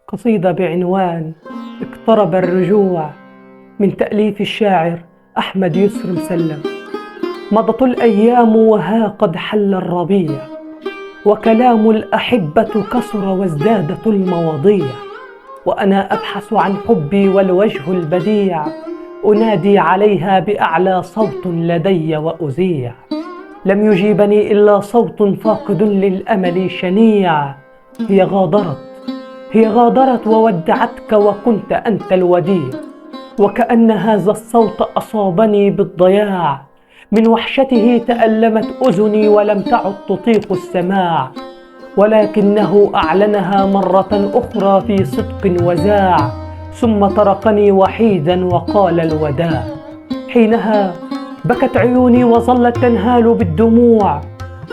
قصيدة بعنوان اقترب الرجوع، من تأليف الشاعر أحمد يسر مسلم. مضت الأيام وها قد حل الربيع، وكلام الأحبة كثر وازدادت المواضيع، وأنا أبحث عن حبي والوجه البديع، أنادي عليها بأعلى صوت لدي وأذيع. لم يجيبني إلا صوت فاقد للأمل شنيع. هي غادرت وودعتك وكنت أنت الوديع، وكأن هذا الصوت أصابني بالضياع. من وحشته تألمت أذني ولم تعد تطيق السماع، ولكنه أعلنها مرة أخرى في صدق وزاع، ثم تركني وحيدا وقال الوداع. حينها بكت عيوني وظلت تنهال بالدموع،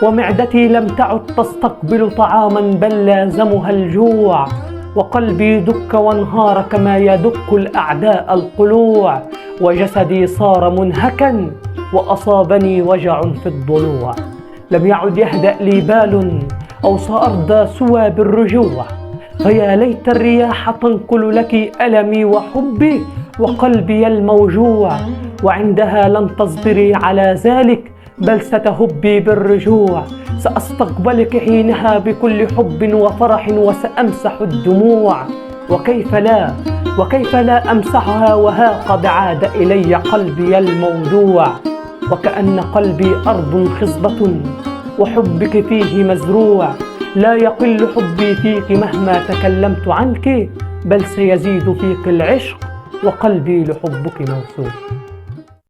ومعدتي لم تعد تستقبل طعاما بل لازمها الجوع، وقلبي دك وانهار كما يدك الأعداء القلوع، وجسدي صار منهكا وأصابني وجع في الضلوع. لم يعد يهدأ لي بال أو سأرضى سوى بالرجوع، فيا ليت الرياح تنقل لك ألمي وحبي وقلبي الموجوع، وعندها لن تصبري على ذلك بل ستهبي بالرجوع. سأستقبلك حينها بكل حب وفرح وسأمسح الدموع، وكيف لا أمسحها وها قد عاد إلي قلبي الموجوع، وكأن قلبي أرض خصبة وحبك فيه مزروع. لا يقل حبي فيك مهما تكلمت عنك، بل سيزيد فيك العشق وقلبي لحبك موسوع.